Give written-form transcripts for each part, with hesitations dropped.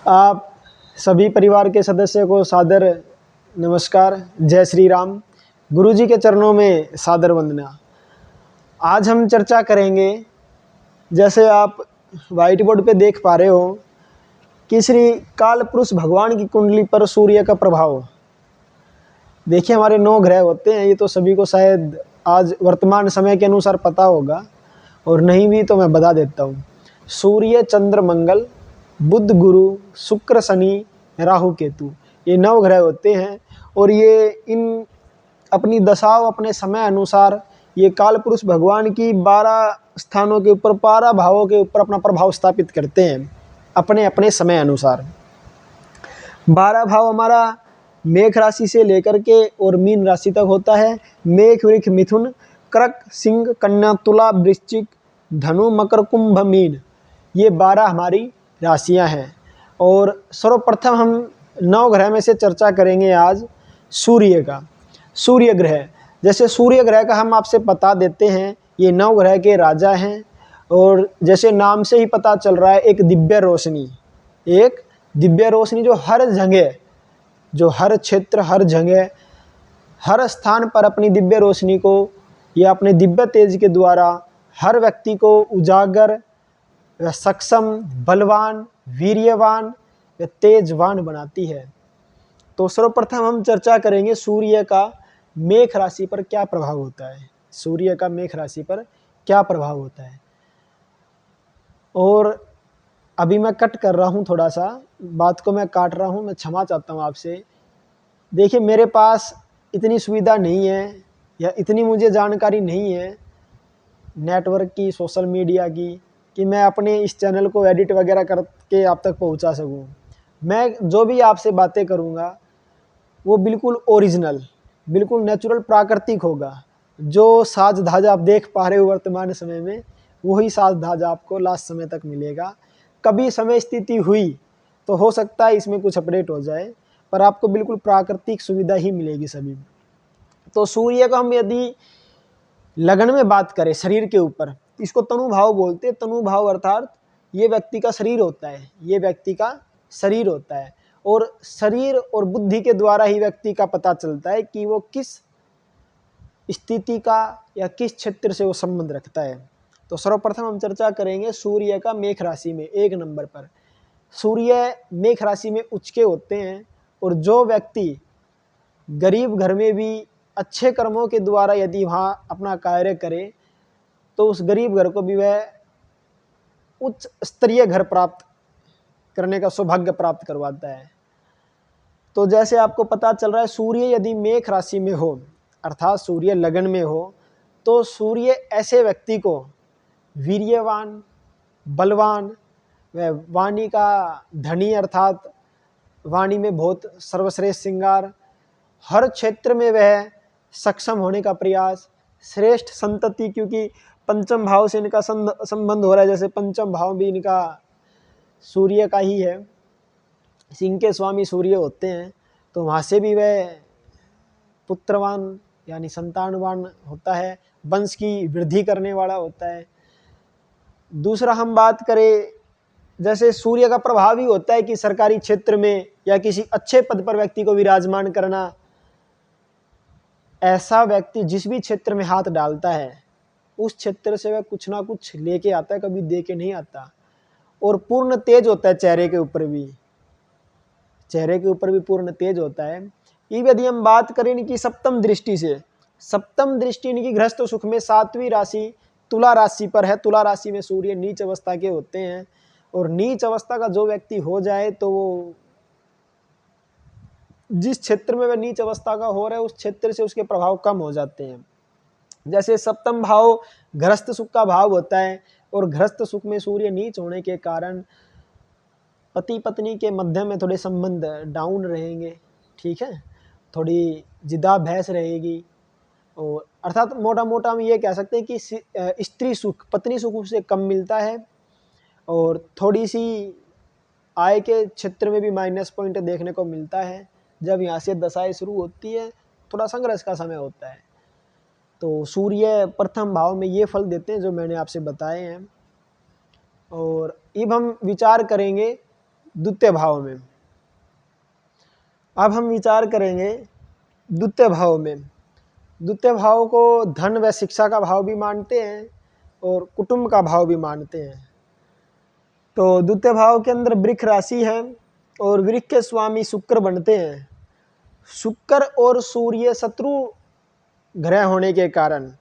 आप सभी परिवार के सदस्य को सादर नमस्कार। जय श्री राम। गुरुजी के चरणों में सादर वंदना। आज हम चर्चा करेंगे, जैसे आप व्हाइट बोर्ड पे देख पा रहे हो, कि श्री काल पुरुष भगवान की कुंडली पर सूर्य का प्रभाव। देखिए, हमारे 9 ग्रह होते हैं। ये तो सभी को शायद आज वर्तमान समय के अनुसार पता होगा, और नहीं भी तो मैं बता देता हूँ। सूर्य, चंद्र, मंगल, बुध, गुरु, शुक्र, शनि, राहु, केतु, ये 9 ग्रह होते हैं। और ये इन अपनी दशाओं, अपने समय अनुसार ये काल पुरुष भगवान की 12 स्थानों के ऊपर, 12 भावों के ऊपर अपना प्रभाव स्थापित करते हैं अपने अपने समय अनुसार। 12 भाव हमारा मेष राशि से लेकर के और मीन राशि तक होता है। मेष, वृष, मिथुन, कर्क, सिंह, कन्या, तुला, वृश्चिक, धनु, मकर, कुंभ, मीन, ये 12 हमारी राशियां हैं। और सर्वप्रथम हम 9 ग्रह में से चर्चा करेंगे आज सूर्य का। सूर्य ग्रह, जैसे सूर्य ग्रह का हम आपसे बता देते हैं, ये 9 ग्रह के राजा हैं। और जैसे नाम से ही पता चल रहा है, एक दिव्य रोशनी, एक दिव्य रोशनी जो हर जगह, जो हर क्षेत्र, हर जगह, हर स्थान पर अपनी दिव्य रोशनी को या अपने दिव्य तेज के द्वारा हर व्यक्ति को उजागर, सक्षम, बलवान, वीर्यवान व तेजवान बनाती है। तो सर्वप्रथम हम चर्चा करेंगे सूर्य का मेष राशि पर क्या प्रभाव होता है। सूर्य का मेष राशि पर क्या प्रभाव होता है। और अभी मैं कट कर रहा हूँ, थोड़ा सा बात को मैं काट रहा हूँ, मैं क्षमा चाहता हूँ आपसे। देखिए, मेरे पास इतनी सुविधा नहीं है या इतनी मुझे जानकारी नहीं है नेटवर्क की, सोशल मीडिया की, कि मैं अपने इस चैनल को एडिट वगैरह करके आप तक पहुंचा सकूं। मैं जो भी आपसे बातें करूंगा वो बिल्कुल ओरिजिनल, बिल्कुल नेचुरल, प्राकृतिक होगा। जो साज धाजा आप देख पा रहे हो वर्तमान समय में, वही साज धाजा आपको लास्ट समय तक मिलेगा। कभी समय स्थिति हुई तो हो सकता है इसमें कुछ अपडेट हो जाए, पर आपको बिल्कुल प्राकृतिक सुविधा ही मिलेगी सभी। तो सूर्य का हम यदि लगन में बात करें शरीर के ऊपर, इसको तनु भाव बोलते हैं। तनु भाव अर्थात ये व्यक्ति का शरीर होता है, ये व्यक्ति का शरीर होता है। और शरीर और बुद्धि के द्वारा ही व्यक्ति का पता चलता है कि वो किस स्थिति का या किस क्षेत्र से वो संबंध रखता है। तो सर्वप्रथम हम चर्चा करेंगे सूर्य का मेष राशि में। 1 नंबर पर सूर्य मेष राशि में उच्च के होते हैं। और जो व्यक्ति गरीब घर में भी अच्छे कर्मों के द्वारा यदि वहाँ अपना कार्य करे, तो उस गरीब घर को भी वह उच्च स्तरीय घर प्राप्त करने का सौभाग्य प्राप्त करवाता है। तो जैसे आपको पता चल रहा है, सूर्य यदि मेष राशि में हो, अर्थात सूर्य लगन में हो, तो सूर्य ऐसे व्यक्ति को वीर्यवान, बलवान व वाणी का धनी, अर्थात वाणी में बहुत सर्वश्रेष्ठ श्रृंगार, हर क्षेत्र में वह सक्षम होने का प्रयास, श्रेष्ठ संतति, क्योंकि पंचम भाव से इनका संबंध हो रहा है। जैसे पंचम भाव भी इनका सूर्य का ही है, सिंह के स्वामी सूर्य होते हैं, तो वहाँ से भी वह पुत्रवान यानी संतानवान होता है, वंश की वृद्धि करने वाला होता है। दूसरा हम बात करें, जैसे सूर्य का प्रभाव ही होता है कि सरकारी क्षेत्र में या किसी अच्छे पद पर व्यक्ति को विराजमान करना। ऐसा व्यक्ति जिस भी क्षेत्र में हाथ डालता है, उस क्षेत्र से वह कुछ ना कुछ लेके आता है, कभी दे के नहीं आता। और पूर्ण तेज होता है चेहरे के ऊपर भी, चेहरे के ऊपर भी पूर्ण तेज होता है। ये यदि हम बात करें इनकी सप्तम दृष्टि से, सप्तम दृष्टि इनकी गृहस्थ सुख में 7वीं राशि तुला राशि पर है। तुला राशि में सूर्य नीच अवस्था के होते हैं। और नीच अवस्था का जो व्यक्ति हो जाए, तो वो जिस क्षेत्र में वह नीच अवस्था का हो रहा है, उस क्षेत्र से उसके प्रभाव कम हो जाते हैं। जैसे सप्तम भाव गृहस्थ सुख का भाव होता है, और गृहस्थ सुख में सूर्य नीच होने के कारण पति पत्नी के मध्य में थोड़े संबंध डाउन रहेंगे, ठीक है, थोड़ी जिदा बहस रहेगी। और अर्थात मोटा मोटा हम ये कह सकते हैं कि स्त्री सुख, पत्नी सुख उससे कम मिलता है। और थोड़ी सी आय के क्षेत्र में भी माइनस पॉइंट देखने को मिलता है। जब यहाँ से दशाएं शुरू होती है, थोड़ा संघर्ष का समय होता है। तो सूर्य प्रथम भाव में ये फल देते हैं जो मैंने आपसे बताए हैं। और अब हम विचार करेंगे द्वितीय भाव में। अब हम विचार करेंगे द्वितीय भाव में। द्वितीय भाव को धन व शिक्षा का भाव भी मानते हैं और कुटुंब का भाव भी मानते हैं। तो द्वितीय भाव के अंदर वृक्ष राशि है और वृक्ष के स्वामी शुक्र बनते हैं। शुक्र और सूर्य शत्रु ग्रह होने के कारण,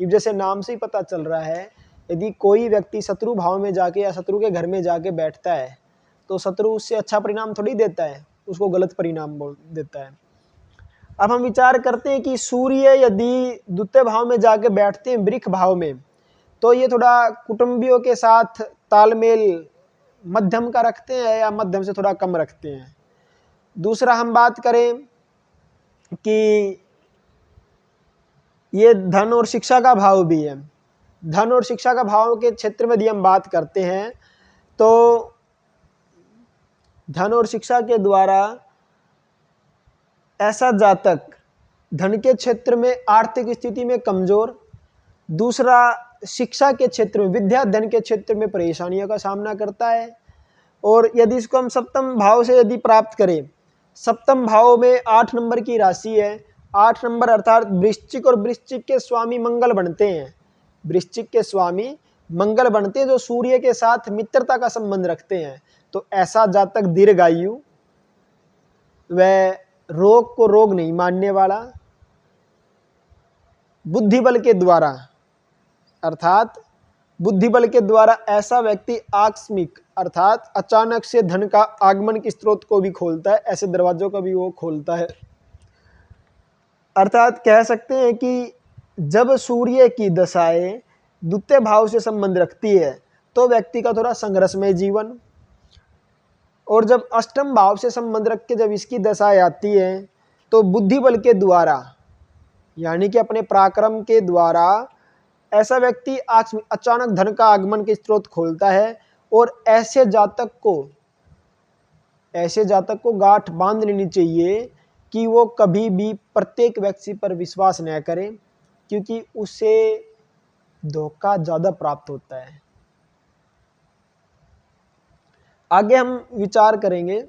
जैसे नाम से ही पता चल रहा है, यदि कोई व्यक्ति शत्रु भाव में जाके या शत्रु के घर में जाके बैठता है तो शत्रु उससे अच्छा परिणाम थोड़ी देता है, उसको गलत परिणाम बोल देता है। अब हम विचार करते हैं कि सूर्य यदि द्वितीय भाव में जाके बैठते हैं वृक्ष भाव में, तो ये थोड़ा कुटुंबियों के साथ तालमेल मध्यम का रखते हैं या मध्यम से थोड़ा कम रखते हैं। दूसरा हम बात करें कि ये धन और शिक्षा का भाव भी है। धन और शिक्षा का भाव के क्षेत्र में यदि हम बात करते हैं तो धन और शिक्षा के द्वारा ऐसा जातक धन के क्षेत्र में आर्थिक स्थिति में कमजोर, दूसरा शिक्षा के क्षेत्र में विद्या धन के क्षेत्र में परेशानियों का सामना करता है। और यदि इसको हम सप्तम भाव से यदि प्राप्त करें, सप्तम भाव में 8 नंबर की राशि है। 8 नंबर अर्थात वृश्चिक, और वृश्चिक के स्वामी मंगल बनते हैं। वृश्चिक के स्वामी मंगल बनते हैं जो सूर्य के साथ मित्रता का संबंध रखते हैं। तो ऐसा जातक दीर्घायु व रोग को रोग नहीं मानने वाला, बुद्धिबल के द्वारा अर्थात बुद्धिबल के द्वारा ऐसा व्यक्ति आकस्मिक अर्थात अचानक से धन का आगमन के स्रोत को भी खोलता है, ऐसे दरवाजों का भी वो खोलता है। अर्थात कह सकते हैं कि जब सूर्य की दशाएं द्वितीय भाव से संबंध रखती है तो व्यक्ति का थोड़ा संघर्षमय जीवन, और जब अष्टम भाव से संबंध रख के जब इसकी दशाएं आती है तो बुद्धिबल के द्वारा यानी कि अपने पराक्रम के द्वारा ऐसा व्यक्ति अचानक धन का आगमन के स्रोत खोलता है। और ऐसे जातक को गांठ बांध लेनी चाहिए कि वो कभी भी प्रत्येक व्यक्ति पर विश्वास न करे, क्योंकि उसे धोखा ज़्यादा प्राप्त होता है। आगे हम विचार करेंगे